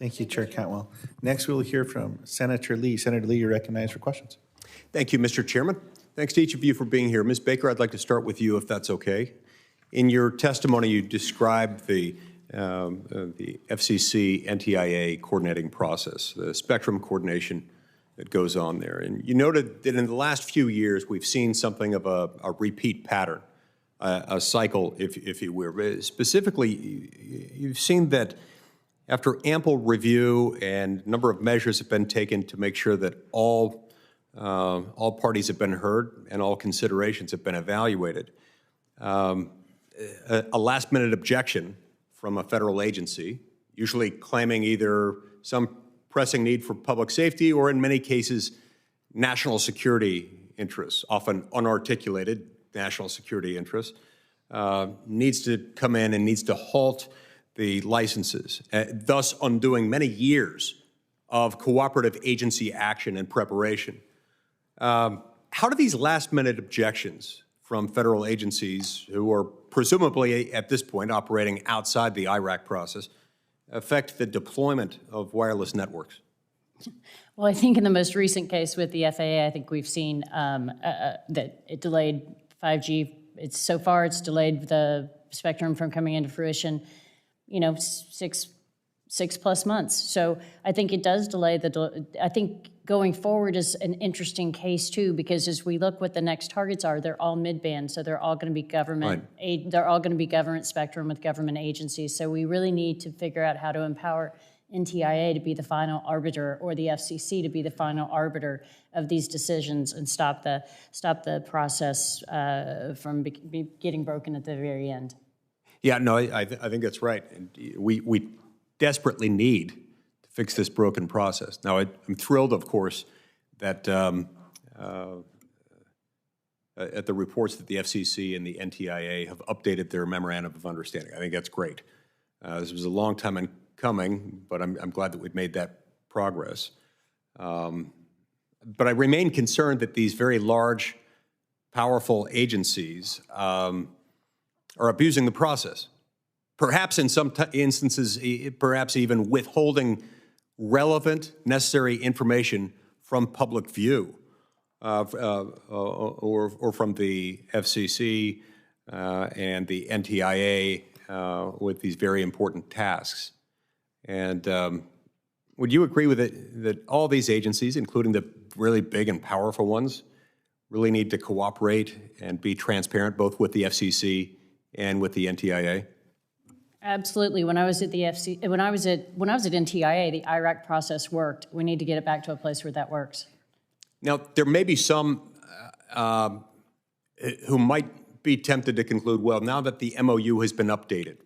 Thank you, Chair Cantwell. Next, we'll hear from Senator Lee. Senator Lee, you're recognized for questions. Thank you, Mr. Chairman. Thanks to each of you for being here. Ms. Baker, I'd like to start with you, if that's okay. In your testimony, you described the FCC NTIA coordinating process, the spectrum coordination that goes on there. And you noted that in the last few years, we've seen something of a repeat pattern, a cycle, if you will. Specifically, you've seen that after ample review and a number of measures have been taken to make sure that all parties have been heard and all considerations have been evaluated, a last-minute objection from a federal agency, usually claiming either some pressing need for public safety or, in many cases, national security interests, often unarticulated national security interests, needs to come in and needs to halt the licenses, thus undoing many years of cooperative agency action and preparation. How do these last-minute objections from federal agencies who are presumably at this point operating outside the IRAC process affect the deployment of wireless networks? Well, I think in the most recent case with the FAA, I think we've seen that it delayed 5G. So far, it's delayed the spectrum from coming into fruition, six plus months. So I think it does delay I think going forward is an interesting case too, because as we look what the next targets are, they're all mid-band, so they're all going to be government. Right. They're all going to be government spectrum with government agencies. So we really need to figure out how to empower NTIA to be the final arbiter, or the FCC to be the final arbiter of these decisions, and stop the process from getting broken at the very end. Yeah, no, I think that's right. And we desperately need to fix this broken process. Now, I'm thrilled, of course, that at the reports that the FCC and the NTIA have updated their memorandum of understanding. I think that's great. This was a long time in coming, but I'm glad that we've made that progress. But I remain concerned that these very large, powerful agencies are abusing the process. Perhaps in some instances, perhaps even withholding relevant, necessary information from public view, or from the FCC and the NTIA with these very important tasks. And would you agree with it that all these agencies, including the really big and powerful ones, really need to cooperate and be transparent both with the FCC and with the NTIA? Absolutely. When I was at the when I was at NTIA, the IRAC process worked. We need to get it back to a place where that works. Now, there may be some who might be tempted to conclude, well, now that the MOU has been updated,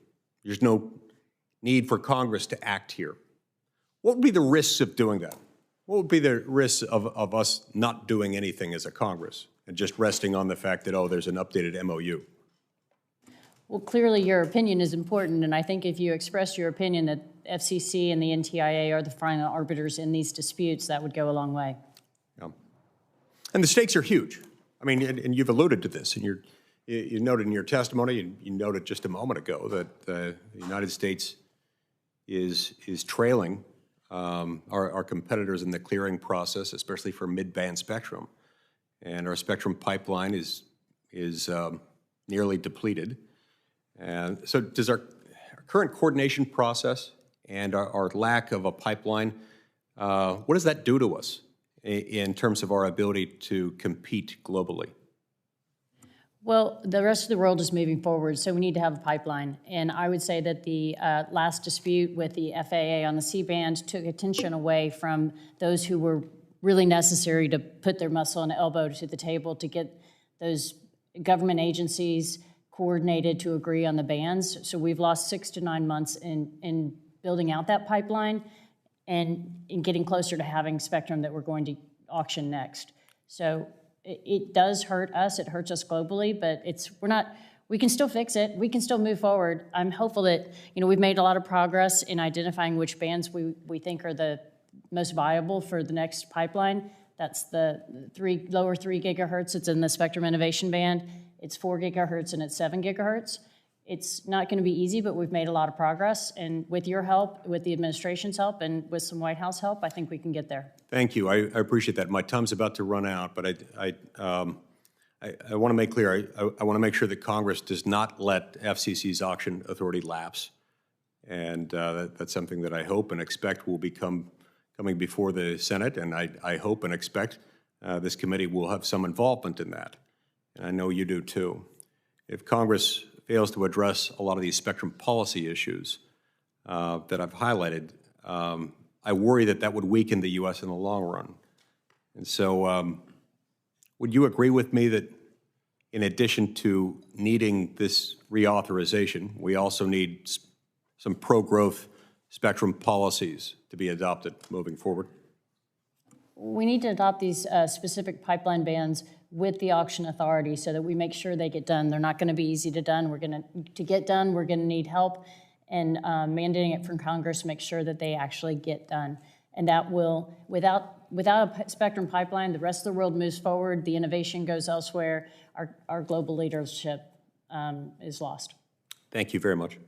there's no need for Congress to act here. What would be the risks of doing that? What would be the risks of us not doing anything as a Congress and just resting on the fact that, oh, there's an updated MOU? Well, clearly your opinion is important, and I think if you express your opinion that FCC and the NTIA are the final arbiters in these disputes, that would go a long way. Yeah. And the stakes are huge. I mean, and you've alluded to this, and you noted in your testimony, and you noted just a moment ago, that the United States is trailing our competitors in the clearing process, especially for mid-band spectrum. And our spectrum pipeline is nearly depleted. And so does our current coordination process and our lack of a pipeline, what does that do to us in terms of our ability to compete globally? Well, the rest of the world is moving forward, so we need to have a pipeline. And I would say that the last dispute with the FAA on the C-band took attention away from those who were really necessary to put their muscle and elbow to the table to get those government agencies coordinated to agree on the bands. So we've lost 6 to 9 months in building out that pipeline and in getting closer to having spectrum that we're going to auction next. So it does hurt us. It hurts us globally, but we can still fix it. We can still move forward. I'm hopeful that, we've made a lot of progress in identifying which bands we think are the most viable for the next pipeline. That's the lower 3 gigahertz. It's in the Spectrum Innovation Band. It's 4 gigahertz and it's 7 gigahertz. It's not going to be easy, but we've made a lot of progress. And with your help, with the administration's help, and with some White House help, I think we can get there. Thank you. I appreciate that. My time's about to run out, but I want to make clear, I want to make sure that Congress does not let FCC's auction authority lapse. And that's something that I hope and expect will become coming before the Senate, and I hope and expect this committee will have some involvement in that. And I know you do too. If Congress fails to address a lot of these spectrum policy issues that I've highlighted, I worry that that would weaken the U.S. in the long run. And so would you agree with me that in addition to needing this reauthorization, we also need some pro-growth spectrum policies to be adopted moving forward? We need to adopt these specific pipeline bans with the auction authority so that we make sure they get done. They're not going to be easy to done. To get done, we're going to need help, and mandating it from Congress, make sure that they actually get done. And that will, without a spectrum pipeline, the rest of the world moves forward, the innovation goes elsewhere, our global leadership is lost. Thank you very much.